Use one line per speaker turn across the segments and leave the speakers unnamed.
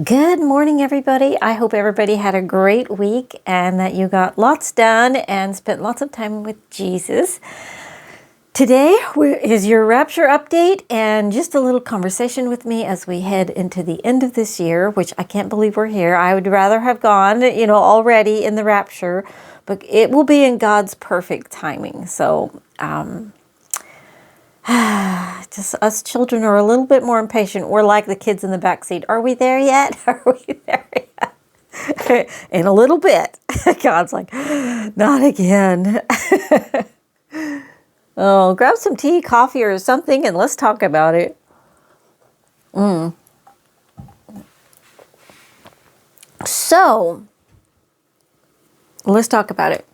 Good morning, everybody. I hope everybody had a great week and that you got lots done and spent lots of time with Jesus. Today is your Rapture update and just a little conversation with me as we head into the end of this year, which I can't believe we're here. I would rather have gone, already in the Rapture, but it will be in God's perfect timing. So, just us children are a little bit more impatient. We're like the kids in the back seat. Are we there yet? Are we there yet? In a little bit. God's like, not again. Oh, grab some tea, coffee, or something, and let's talk about it. So, let's talk about it.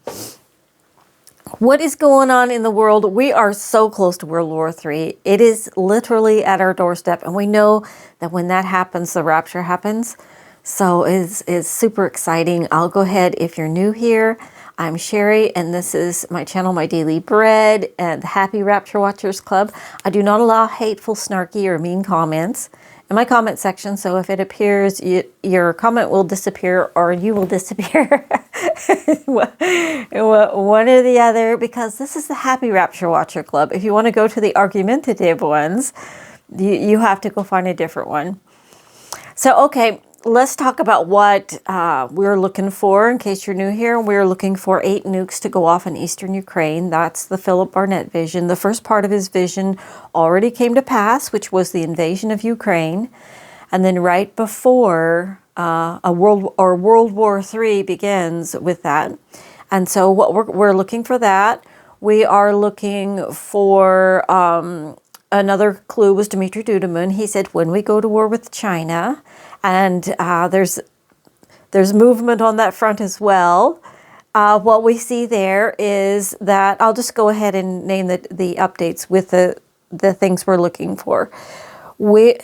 What is going on in the world? We are so close to World War III. It is literally at our doorstep. And we know that when that happens, the rapture happens. So it's super exciting. I'll go ahead. If you're new here, I'm Sherry, and this is my channel, My Daily Bread, and the Happy Rapture Watchers Club. I do not allow hateful, snarky, or mean comments in my comment section. So if it appears, your comment will disappear or you will disappear. One or the other, because this is the Happy Rapture Watcher Club. If you want to go to the argumentative ones, you have to go find a different one. So, okay, let's talk about what we're looking for. In case you're new here, we're looking for 8 nukes to go off in eastern Ukraine. That's the Philip Barnett vision. The first part of his vision already came to pass, which was the invasion of Ukraine. And then right before World War III begins with that. And so what we're looking for that. We are looking for another clue was Dmitry Duduman. He said, when we go to war with China, and there's movement on that front as well. What we see there is that, I'll just go ahead and name the updates with the things we're looking for.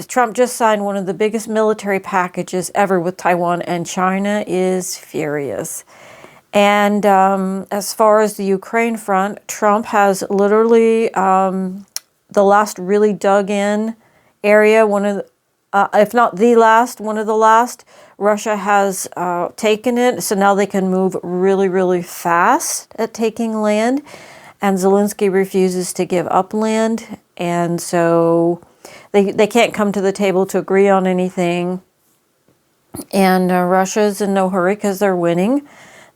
Trump just signed one of the biggest military packages ever with Taiwan, and China is furious. And as far as the Ukraine front, Trump has literally the last really dug in area, if not the last, one of the last. Russia has taken it, so now they can move really, really fast at taking land. And Zelensky refuses to give up land, and so they can't come to the table to agree on anything. And Russia's in no hurry because they're winning.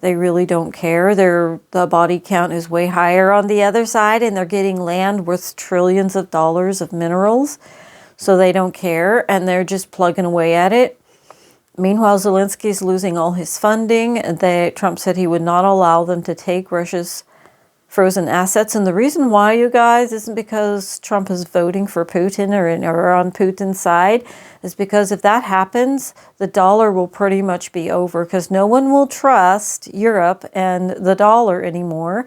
They really don't care. The body count is way higher on the other side, and they're getting land worth trillions of dollars of minerals. So they don't care, and they're just plugging away at it. Meanwhile, Zelensky's losing all his funding. Trump said he would not allow them to take Russia's frozen assets. And the reason why, you guys, isn't because Trump is voting for Putin or on Putin's side. It's because if that happens, the dollar will pretty much be over, because no one will trust Europe and the dollar anymore.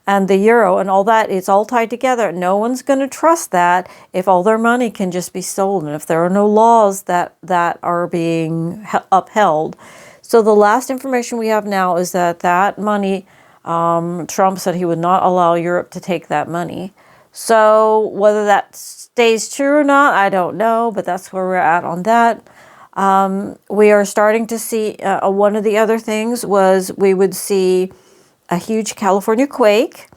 And the euro and all that, it's all tied together. No one's going to trust that if all their money can just be stolen, if there are no laws that are being upheld. So the last information we have now is that money, Trump said he would not allow Europe to take that money. So whether that stays true or not, I don't know, but that's where we're at on that. We are starting to see, one of the other things was we would see a huge California quake,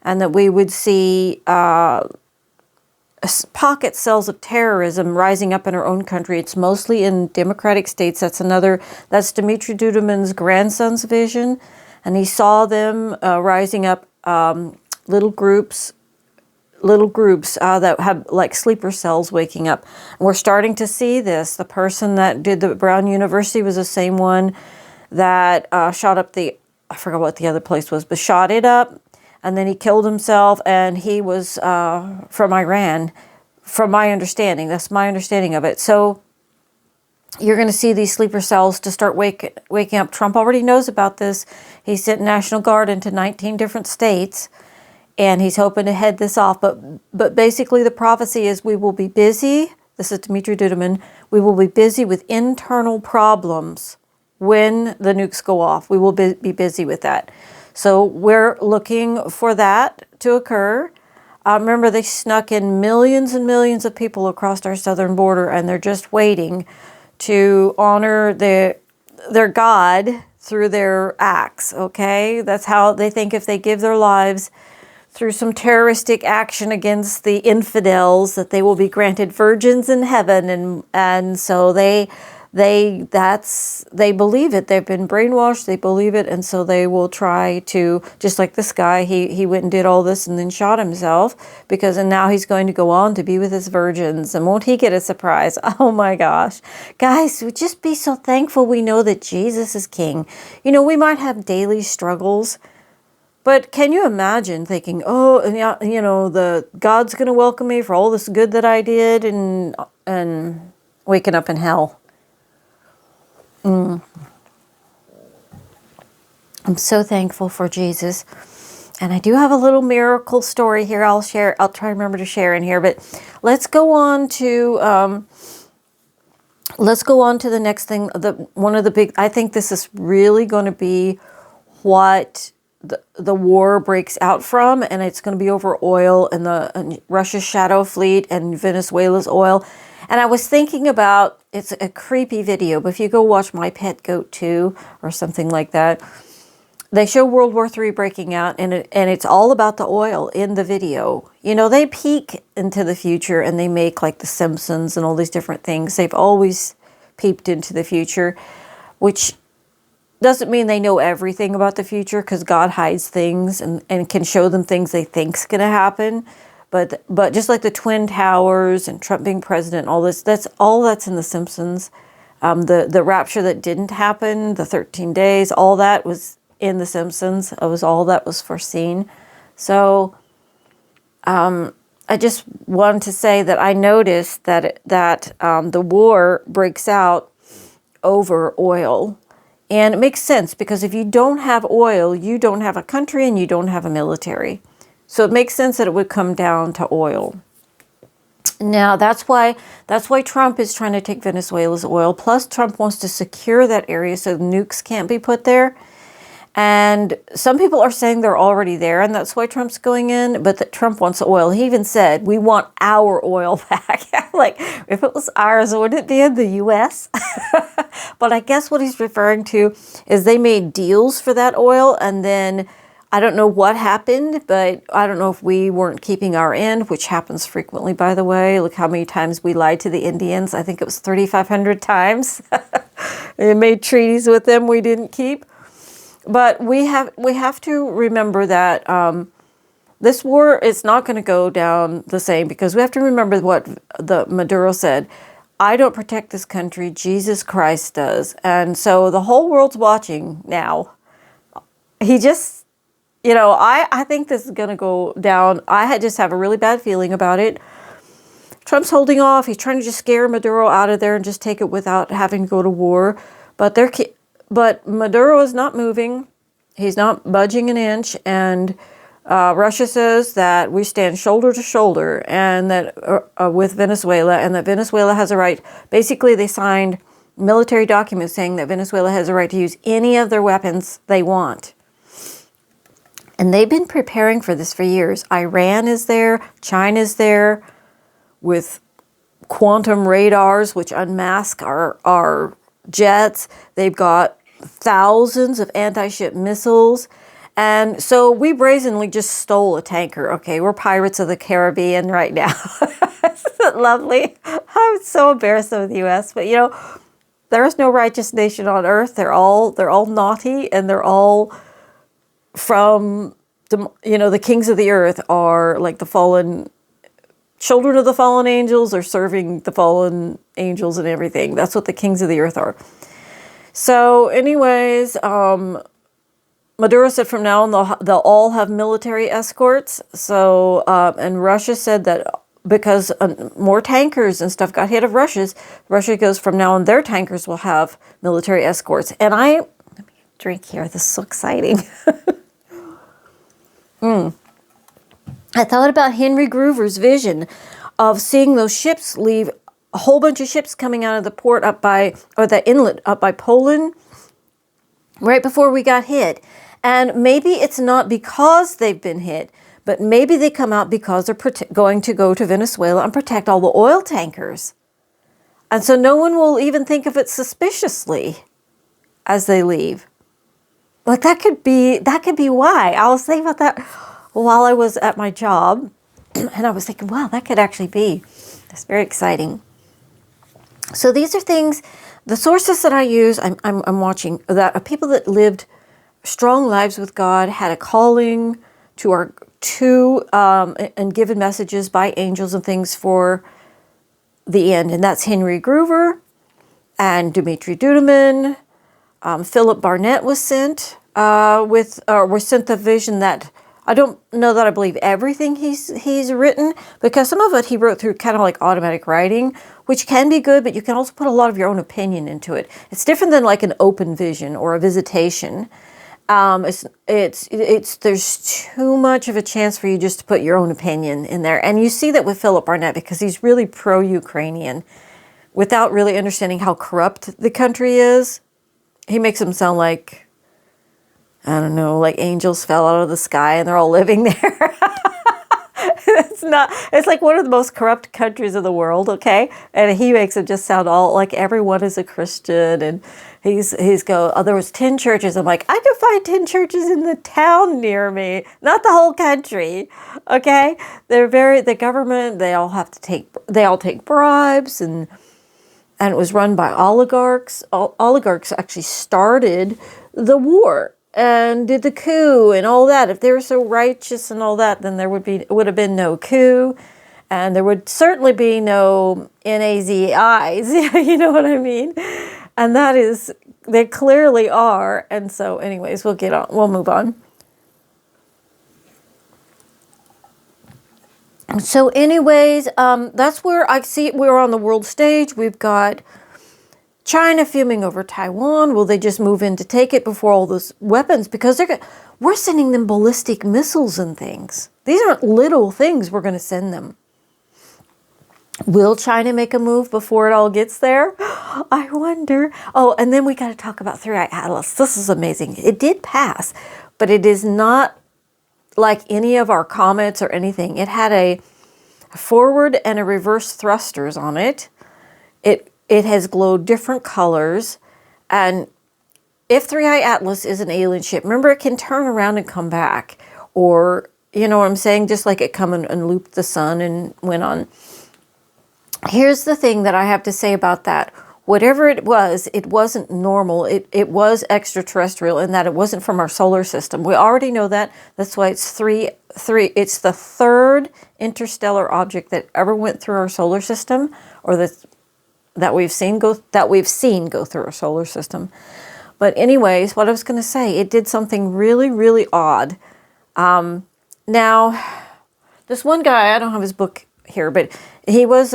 and that we would see pocket cells of terrorism rising up in our own country. It's mostly in democratic states. That's Dmitry Duduman's grandson's vision, and he saw them rising up, little groups that have like sleeper cells waking up. And we're starting to see this. The person that did the Brown University was the same one that shot up I forgot what the other place was, but shot it up, and then he killed himself, and he was from Iran, from my understanding. That's my understanding of it. So you're going to see these sleeper cells to start waking up. Trump already knows about this. He sent National Guard into 19 different states, and he's hoping to head this off. But basically the prophecy is we will be busy. This is Dmitry Duduman. We will be busy with internal problems when the nukes go off. We will be busy with that. So we're looking for that to occur. Remember, they snuck in millions and millions of people across our southern border, and they're just waiting to honor their God through their acts, okay? That's how they think if they give their lives through some terroristic action against the infidels, that they will be granted virgins in heaven, and so they believe it. They've been brainwashed, they believe it, and so they will try to, just like this guy, he went and did all this and then shot himself, and now he's going to go on to be with his virgins, and won't he get a surprise? Oh my gosh. Guys, we just be so thankful we know that Jesus is King. You know, we might have daily struggles, but can you imagine thinking, oh, and yeah, you know, the God's going to welcome me for all this good that I did, and waking up in hell? I'm so thankful for Jesus. And I do have a little miracle story here I'll share. I'll try to remember to share in here, but let's go on to the next thing. One of the big, I think this is really going to be what the war breaks out from, and it's going to be over oil and Russia's shadow fleet and Venezuela's oil. And I was thinking about, it's a creepy video, but if you go watch My Pet Goat 2 or something like that, they show World War III breaking out, and it's all about the oil in the video. You know, they peek into the future and they make like The Simpsons and all these different things. They've always peeped into the future, which doesn't mean they know everything about the future, because God hides things and can show them things they think's going to happen. But just like the Twin Towers and Trump being president, all this, that's in The Simpsons. The rapture that didn't happen, the 13 days, all that was in The Simpsons. It was all that was foreseen. So I just wanted to say that I noticed that the war breaks out over oil. And it makes sense, because if you don't have oil, you don't have a country and you don't have a military. So it makes sense that it would come down to oil. Now, that's why Trump is trying to take Venezuela's oil. Plus, Trump wants to secure that area so nukes can't be put there. And some people are saying they're already there, and that's why Trump's going in. But that Trump wants oil. He even said, we want our oil back. Like, if it was ours, wouldn't it be in the U.S.? But I guess what he's referring to is they made deals for that oil, and then I don't know what happened, but I don't know if we weren't keeping our end, which happens frequently, by the way. Look how many times we lied to the Indians. I think it was 3,500 times. They made treaties with them we didn't keep. But we have to remember that this war is not going to go down the same, because we have to remember what the Maduro said. I don't protect this country, Jesus Christ does. And so the whole world's watching now. He just, you know, I think this is going to go down. I just have a really bad feeling about it. Trump's holding off. He's trying to just scare Maduro out of there and just take it without having to go to war. But Maduro is not moving. He's not budging an inch. And Russia says that we stand shoulder to shoulder and that with Venezuela, and that Venezuela has a right. Basically, they signed military documents saying that Venezuela has a right to use any of their weapons they want. And they've been preparing for this for years. Iran is there. China's there with quantum radars, which unmask our jets. They've got thousands of anti-ship missiles. And so we brazenly just stole a tanker. Okay, we're Pirates of the Caribbean right now. Isn't it lovely? I'm so embarrassed of the U.S. But, you know, there is no righteous nation on earth. They're all naughty, and they're all from, the kings of the earth are like the fallen children of the fallen angels, or serving the fallen angels and everything. That's what the kings of the earth are. So anyways, Maduro said from now on they'll all have military escorts. So, and Russia said that because more tankers and stuff got hit of Russia goes from now on their tankers will have military escorts. And let me drink here. This is so exciting. I thought about Henry Groover's vision of seeing those ships leave, a whole bunch of ships coming out of the port the inlet up by Poland, right before we got hit. And maybe it's not because they've been hit, but maybe they come out because they're going to go to Venezuela and protect all the oil tankers. And so no one will even think of it suspiciously as they leave. Like that could be why. I was thinking about that while I was at my job, and I was thinking, wow, that could actually be. That's very exciting. So these are things, the sources that I use, I'm watching, that are people that lived strong lives with God, had a calling and given messages by angels and things for the end. And that's Henry Groover and Dimitri Duduman. Philip Barnett was sent was sent the vision that I don't know that I believe everything he's written, because some of it he wrote through kind of like automatic writing, which can be good, but you can also put a lot of your own opinion into it. It's different than like an open vision or a visitation. There's too much of a chance for you just to put your own opinion in there. And you see that with Philip Barnett because he's really pro-Ukrainian without really understanding how corrupt the country is. He makes them sound like, I don't know, like angels fell out of the sky and they're all living there. It's like one of the most corrupt countries of the world, okay? And he makes it just sound all like everyone is a Christian, and he's there was 10 churches. I'm like, I can find 10 churches in the town near me, not the whole country, okay? The government, they all take bribes, and it was run by oligarchs. Oligarchs actually started the war and did the coup and all that. If they were so righteous and all that, then there would have been no coup, and there would certainly be no NAZIs. You know what I mean? And they clearly are. And so, anyways, we'll move on. So, anyways, that's where I see we're on the world stage. We've got China fuming over Taiwan. Will they just move in to take it before all those weapons? Because we're sending them ballistic missiles and things. These aren't little things we're going to send them. Will China make a move before it all gets there? I wonder. Oh, and then we got to talk about 3IAtlas. This is amazing. It did pass, but it is not like any of our comets or anything. It had a forward and a reverse thrusters on it. It has glowed different colors. And if 3IAtlas is an alien ship, remember it can turn around and come back. Or, you know what I'm saying? Just like it come and looped the sun and went on. Here's the thing that I have to say about that. Whatever it wasn't normal. It was extraterrestrial in that it wasn't from our solar system. We already know that. That's why it's it's the third interstellar object that ever went through our solar system, or that we've seen go through our solar system. But anyways, what I was going to say, it did something really, really odd. Now, this one guy, I don't have his book here, but he was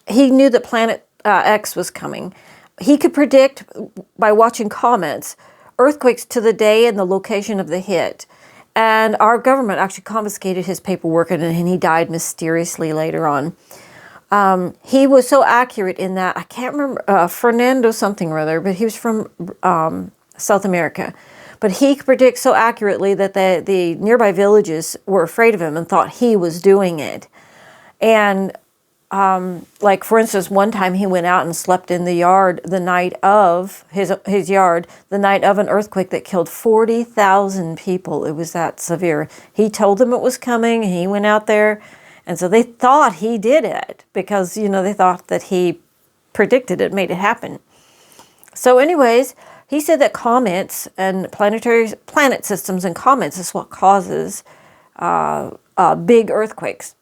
he knew that Planet X was coming. He could predict by watching comets earthquakes to the day and the location of the hit. And our government actually confiscated his paperwork, and he died mysteriously later on. He was so accurate in that, I can't remember, Fernando something or other, but he was from South America. But he could predict so accurately that the nearby villages were afraid of him and thought he was doing it. And like, for instance, one time he went out and slept in the yard the night of his yard, the night of an earthquake that killed 40,000 people. It was that severe. He told them it was coming. He went out there. And so they thought he did it because, you know, they thought that he predicted it, made it happen. So anyways, he said that comets and planet systems and comets is what causes big earthquakes.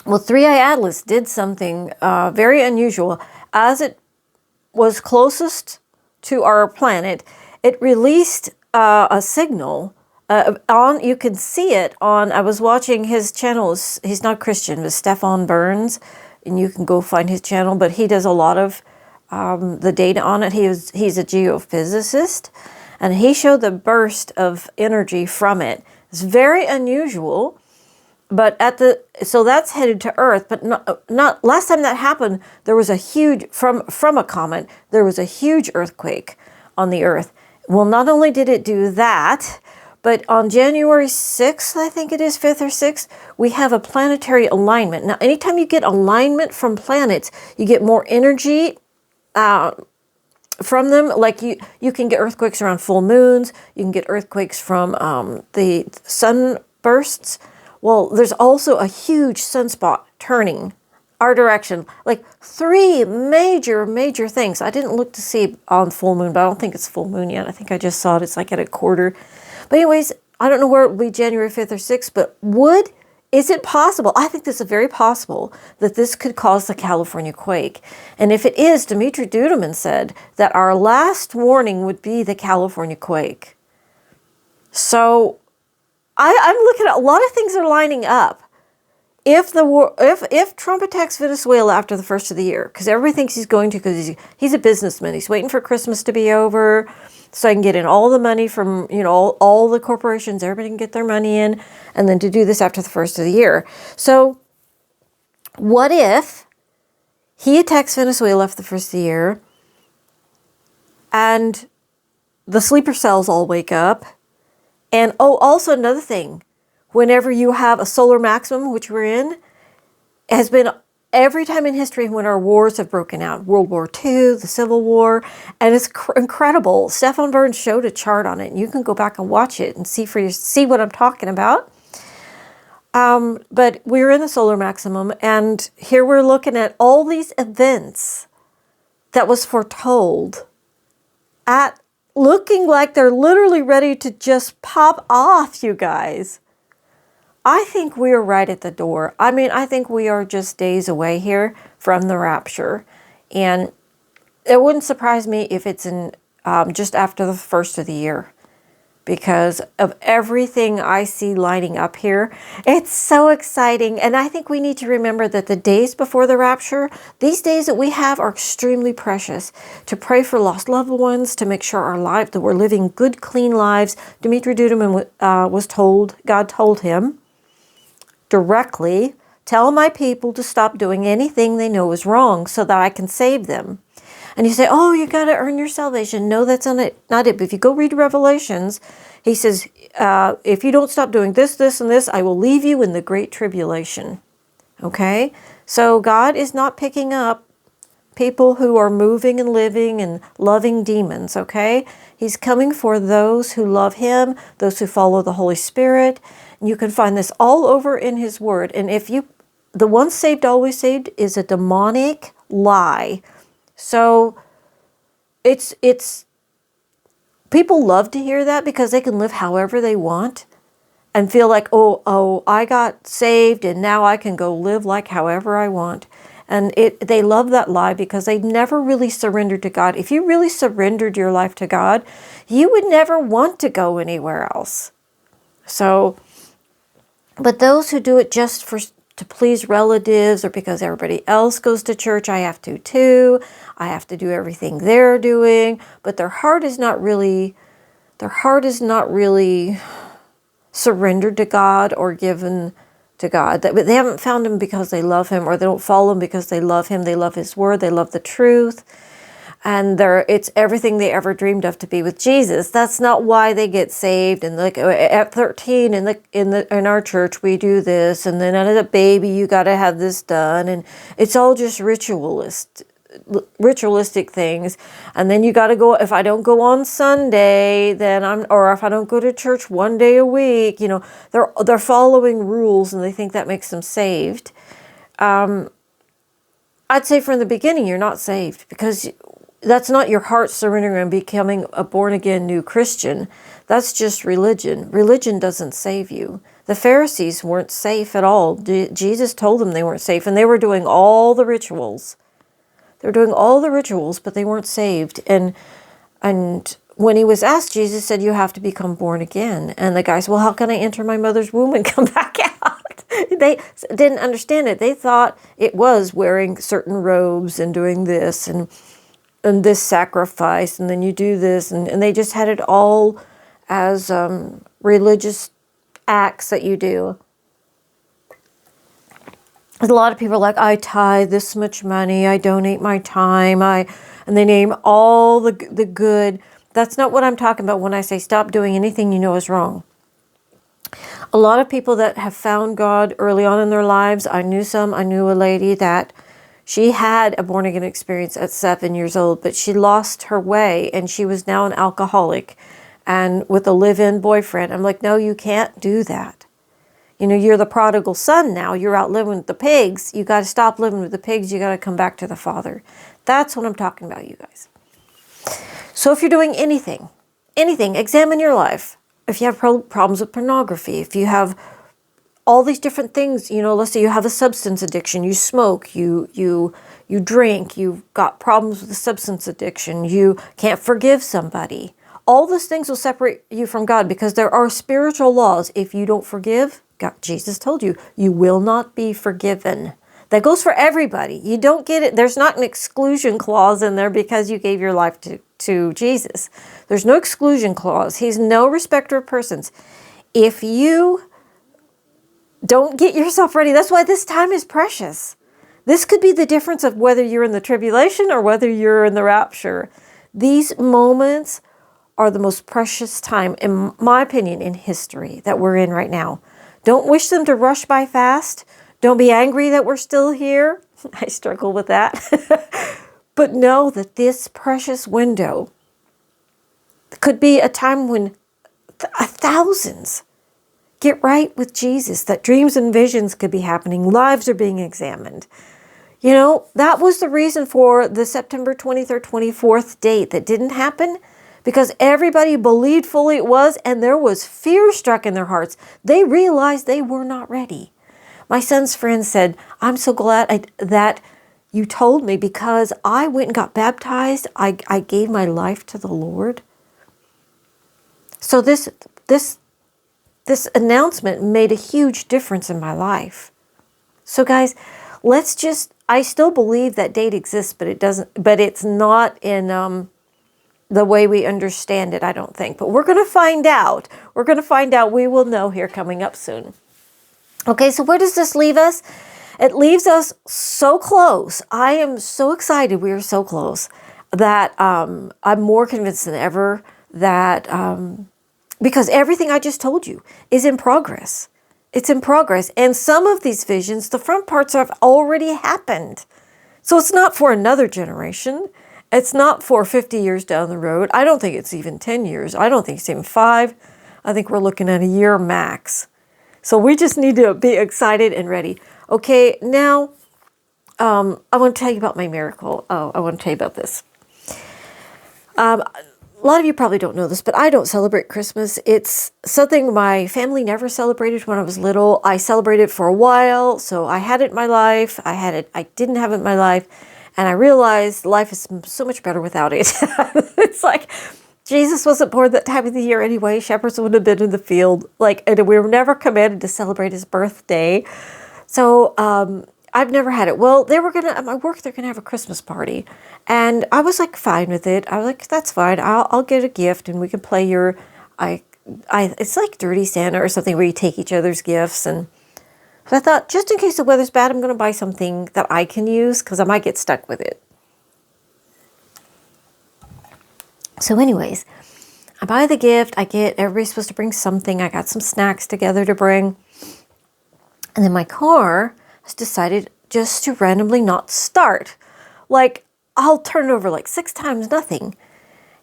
Well, 3IAtlas did something very unusual. As it was closest to our planet, it released a signal. You can see it on, I was watching his channel, he's not Christian, but Stefan Burns, and you can go find his channel, but he does a lot of the data on it. He's a geophysicist, and he showed the burst of energy from it. It's very unusual, but so that's headed to Earth, but not last time that happened, there was a huge, from a comet, there was a huge earthquake on the Earth. Well, not only did it do that, But on January 6th, I think it is 5th or 6th, we have a planetary alignment. Now, anytime you get alignment from planets, you get more energy from them. Like you can get earthquakes around full moons. You can get earthquakes from the sunbursts. Well, there's also a huge sunspot turning our direction. Like 3 major things. I didn't look to see on full moon, but I don't think it's full moon yet. I think I just saw it. It's like at a quarter. But anyways, I don't know where it would be January 5th or 6th, but is it possible? I think this is very possible that this could cause the California quake. And if it is, Dimitri Duduman said that our last warning would be the California quake. So I'm looking at a lot of things are lining up. If Trump attacks Venezuela after the first of the year, because everybody thinks he's going to, because he's a businessman, he's waiting for Christmas to be over, so I can get in all the money from all the corporations, everybody can get their money in, and then to do this after the first of the year. So, what if he attacks Venezuela after the first of the year, and the sleeper cells all wake up, and also another thing. Whenever you have a solar maximum, which we're in, it has been every time in history when our wars have broken out. World War II, the Civil War, and it's incredible. Stefan Burns showed a chart on it, and you can go back and watch it and see what I'm talking about. But we're in the solar maximum, and here we're looking at all these events that was foretold at looking like they're literally ready to just pop off, you guys. I think we are right at the door. I mean, I think we are just days away here from the rapture. And it wouldn't surprise me if it's in just after the first of the year. Because of everything I see lining up here. It's so exciting. And I think we need to remember that the days before the rapture, these days that we have are extremely precious. To pray for lost loved ones, to make sure that we're living good, clean lives. Dimitri Duduman was told, God told him, directly, tell my people to stop doing anything they know is wrong so that I can save them. And you say, oh, you got to earn your salvation. No, that's not it. But if you go read Revelations, he says, if you don't stop doing this, this, and this, I will leave you in the great tribulation. Okay? So God is not picking up people who are moving and living and loving demons, okay? He's coming for those who love him, those who follow the Holy Spirit. You can find this all over in his word. And the once saved, always saved is a demonic lie. So it's people love to hear that because they can live however they want and feel like, oh, I got saved and now I can go live like however I want. And they love that lie because they never really surrendered to God. If you really surrendered your life to God, you would never want to go anywhere else. So, but those who do it just to please relatives or because everybody else goes to church, I have to too. I have to do everything they're doing. But their heart is not really surrendered to God or given to God. They haven't found him because they love him, or they don't follow him because they love him. They love his word. They love the truth. And it's everything they ever dreamed of to be with Jesus. That's not why they get saved. And like at 13 in our church we do this, and then as a baby you got to have this done, and it's all just ritualistic things. And then you got to go. If I don't go on Sunday, or if I don't go to church one day a week, they're following rules, and they think that makes them saved. I'd say from the beginning you're not saved because that's not your heart surrendering and becoming a born-again new Christian. That's just religion. Religion doesn't save you. The Pharisees weren't safe at all. Jesus told them they weren't safe, and they were doing all the rituals. They were doing all the rituals, but they weren't saved. And when he was asked, Jesus said, you have to become born again. And the guy said, well, how can I enter my mother's womb and come back out? They didn't understand it. They thought it was wearing certain robes and doing this and this sacrifice, and then you do this, and they just had it all as religious acts that you do. A lot of people are like, I tithe this much money, I donate my time, and they name all the good. That's not what I'm talking about when I say stop doing anything you know is wrong. A lot of people that have found God early on in their lives, I knew a lady that she had a born-again experience at 7 years old, but she lost her way and she was now an alcoholic and with a live-in boyfriend. I'm like, no, you can't do that. You know, you're the prodigal son now. You're out living with the pigs. You got to stop living with the pigs. You got to come back to the Father. That's what I'm talking about, you guys. So if you're doing anything, examine your life. If you have problems with pornography, if you have all these different things, you know, let's say you have a substance addiction, you smoke, you drink, you've got problems with a substance addiction, you can't forgive somebody. All those things will separate you from God because there are spiritual laws. If you don't forgive, God, Jesus told you, you will not be forgiven. That goes for everybody. You don't get it. There's not an exclusion clause in there because you gave your life to Jesus. There's no exclusion clause. He's no respecter of persons. If you don't get yourself ready, that's why this time is precious. This could be the difference of whether you're in the tribulation or whether you're in the rapture. These moments are the most precious time, in my opinion, in history that we're in right now. Don't wish them to rush by fast. Don't be angry that we're still here. I struggle with that. But know that this precious window could be a time when thousands get right with Jesus, that dreams and visions could be happening, lives are being examined. You know, that was the reason for the September 23rd, 24th date that didn't happen, because everybody believed fully it was, and there was fear struck in their hearts. They realized they were not ready. My son's friend said, I'm so glad that you told me, because I went and got baptized. I gave my life to the Lord. So this announcement made a huge difference in my life. So guys, I still believe that date exists, but it's not in the way we understand it, I don't think. But we're going to find out. We will know here coming up soon. Okay, so where does this leave us? It leaves us so close. I am so excited. We are so close that I'm more convinced than ever that because everything I just told you is in progress. It's in progress. And some of these visions, the front parts have already happened. So it's not for another generation. It's not for 50 years down the road. I don't think it's even 10 years. I don't think it's even 5. I think we're looking at a year max. So we just need to be excited and ready. Okay, now I want to tell you about my miracle. I want to tell you about this. A lot of you probably don't know this, but I don't celebrate Christmas. It's something my family never celebrated when I was little. I celebrated for a while, so I had it in my life. I didn't have it in my life, and I realized life is so much better without it. It's like Jesus wasn't born that time of the year anyway. Shepherds would have been in the field. And we were never commanded to celebrate his birthday. So I've never had it. Well, at my work, they're going to have a Christmas party. And I was fine with it. I was like, that's fine. I'll get a gift and we can play it's like Dirty Santa or something where you take each other's gifts. And so I thought, just in case the weather's bad, I'm going to buy something that I can use because I might get stuck with it. So anyways, I buy the gift. Everybody's supposed to bring something. I got some snacks together to bring. And then my car has decided just to randomly not start. I'll turn it over 6 times, nothing.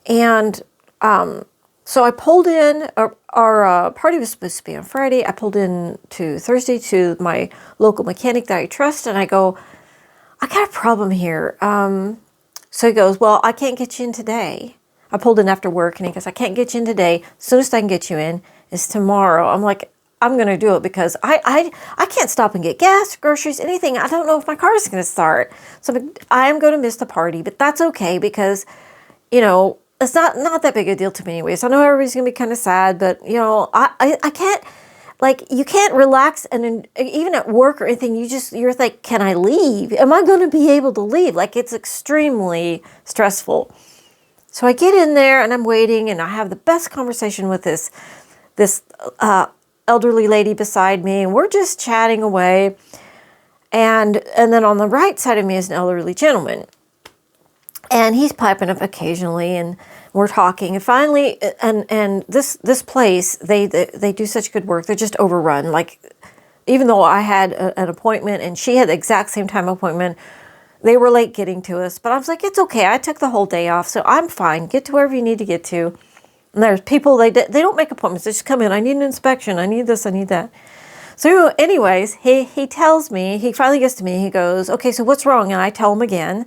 And so I pulled in, our party was supposed to be on Friday. I pulled in to Thursday to my local mechanic that I trust. And I go, I got a problem here. So he goes, well, I can't get you in today. I pulled in after work and he goes, I can't get you in today. As soon as I can get you in is tomorrow. I'm like, I'm going to do it because I can't stop and get gas, groceries, anything. I don't know if my car is going to start. So I'm going to miss the party, but that's okay because, it's not that big a deal to me anyways. I know everybody's going to be kind of sad, but, I can't, you can't relax. And even at work or anything, you're like, can I leave? Am I going to be able to leave? It's extremely stressful. So I get in there and I'm waiting and I have the best conversation with this elderly lady beside me, and we're just chatting away. And then on the right side of me is an elderly gentleman. And he's piping up occasionally, and we're talking. And finally, and this place, they do such good work. They're just overrun. Like, even though I had an appointment and she had the exact same time appointment, they were late getting to us. But I was like, it's okay. I took the whole day off, so I'm fine. Get to wherever you need to get to. And there's people, they don't make appointments. They just come in. I need an inspection. I need this. I need that. So anyways, he tells me, he finally gets to me. He goes, okay, so what's wrong? And I tell him again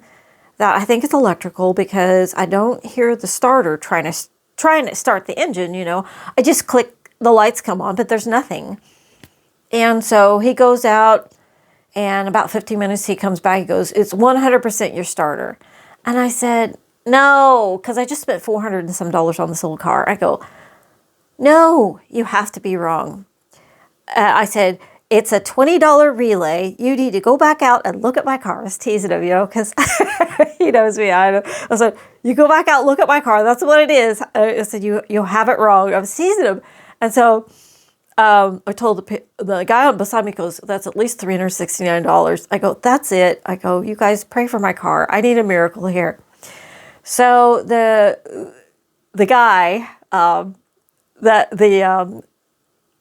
that I think it's electrical because I don't hear the starter trying to start the engine, you know. I just click, the lights come on, but there's nothing. And so he goes out, and about 15 minutes he comes back. He goes, it's 100% your starter. And I said, no, because I just spent $400 and some on this little car. I go, no, you have to be wrong. I said, it's a $20 relay. You need to go back out and look at my car. I was teasing him, you know, because he knows me. I said, you go back out, look at my car. That's what it is. I said, you'll have it wrong. I was teasing him. And so I told the guy beside me, goes, that's at least $369. I go, that's it. I go, you guys pray for my car. I need a miracle here. So the guy,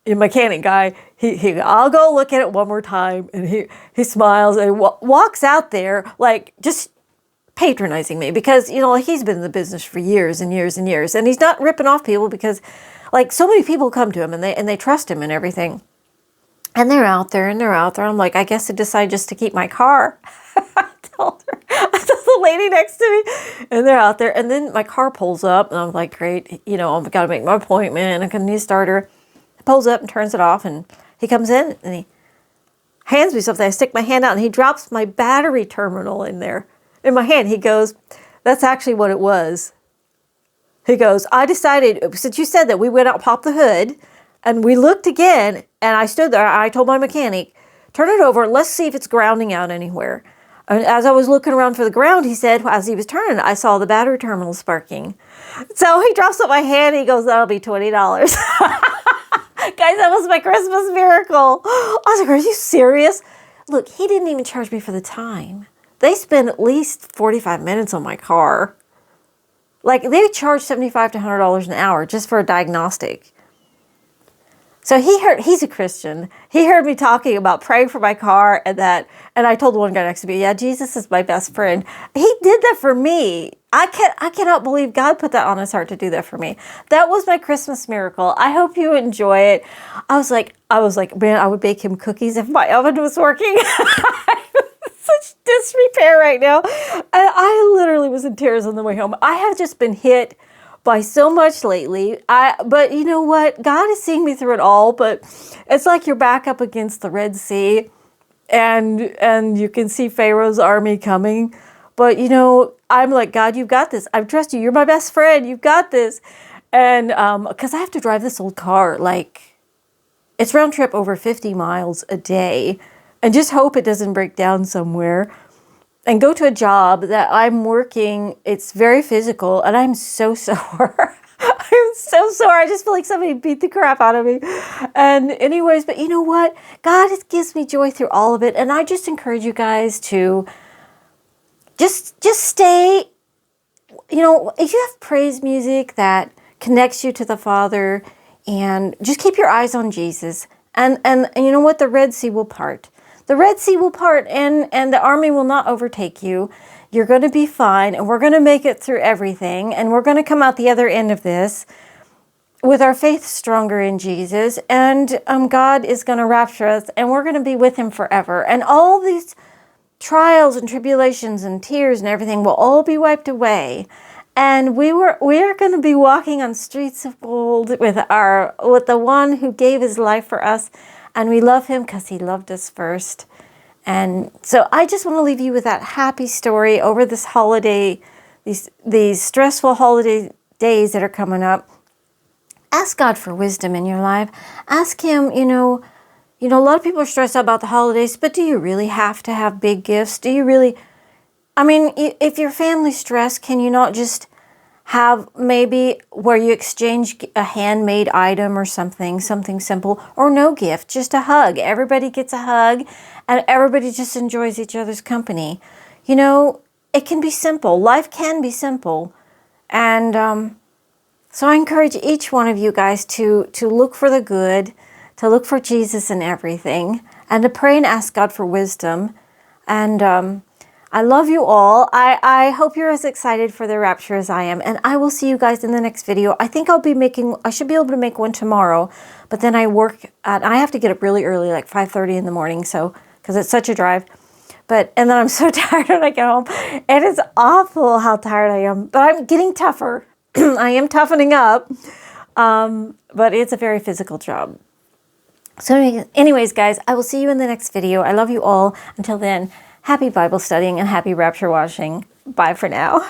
the mechanic guy, he I'll go look at it one more time, and he smiles and walks out there like just patronizing me because, you know, like he's been in the business for years and years and years, and he's not ripping off people because like so many people come to him and they trust him and everything, and they're out there. I'm like, I guess they decide just to keep my car. I told the lady next to me, and they're out there, and then my car pulls up, and I'm like, great, you know, I've got to make my appointment. I'm gonna need a starter. Pulls up and turns it off, and he comes in and he hands me something. I stick my hand out and he drops my battery terminal in there in my hand. He goes, that's actually what it was. He goes, I decided, since you said that, we went out, popped the hood, and we looked again, and I stood there. I told my mechanic, turn it over, let's see if it's grounding out anywhere. And as I was looking around for the ground, he said, as he was turning, I saw the battery terminal sparking. So he drops up my hand, and he goes, that'll be $20. Guys, that was my Christmas miracle. I was like, are you serious? Look, he didn't even charge me for the time. They spent at least 45 minutes on my car. Like, they charge $75 to $100 an hour just for a diagnostic. So he's a Christian. He heard me talking about praying for my car and I told the one guy next to me, yeah, Jesus is my best friend. He did that for me. I cannot believe God put that on his heart to do that for me. That was my Christmas miracle. I hope you enjoy it. I was like, man, I would bake him cookies if my oven was working. Such disrepair right now. I literally was in tears on the way home. I have just been hit by so much lately. But you know what? God is seeing me through it all, but it's like you're back up against the Red Sea and you can see Pharaoh's army coming. But you know, I'm like, God, you've got this. I trust you. You're my best friend. You've got this. And because I have to drive this old car, like it's round trip over 50 miles a day, and just hope it doesn't break down somewhere. And go to a job that I'm working, it's very physical, and I'm so sore. I'm so sore. I just feel like somebody beat the crap out of me. And anyways, but you know what? God gives me joy through all of it. And I just encourage you guys to just stay, you know, if you have praise music that connects you to the Father, and just keep your eyes on Jesus. And you know what? The Red Sea will part. The Red Sea will part, and the army will not overtake you. You're going to be fine, and we're going to make it through everything, and we're going to come out the other end of this with our faith stronger in Jesus, and God is going to rapture us, and we're going to be with him forever. And all these trials and tribulations and tears and everything will all be wiped away. And we are going to be walking on streets of gold with the one who gave his life for us. And we love him because he loved us first. And so I just want to leave you with that happy story over this holiday, these stressful holiday days that are coming up. Ask God for wisdom in your life. Ask him, you know, a lot of people are stressed out about the holidays, but do you really have to have big gifts? Do you really, I mean, if your family's stressed, can you not just have maybe where you exchange a handmade item or something simple, or no gift, just a hug. Everybody gets a hug and everybody just enjoys each other's company. You know, it can be simple. Life can be simple. And so I encourage each one of you guys to look for the good, to look for Jesus in everything, and to pray and ask God for wisdom. And I love you all. I hope you're as excited for the rapture as I am. And I will see you guys in the next video. I think I should be able to make one tomorrow. But then I have to get up really early, like 5:30 in the morning. So, because it's such a drive. And then I'm so tired when I get home. It is awful how tired I am. But I'm getting tougher. I am toughening up. But it's a very physical job. So anyways, guys, I will see you in the next video. I love you all. Until then, happy Bible studying and happy rapture watching. Bye for now.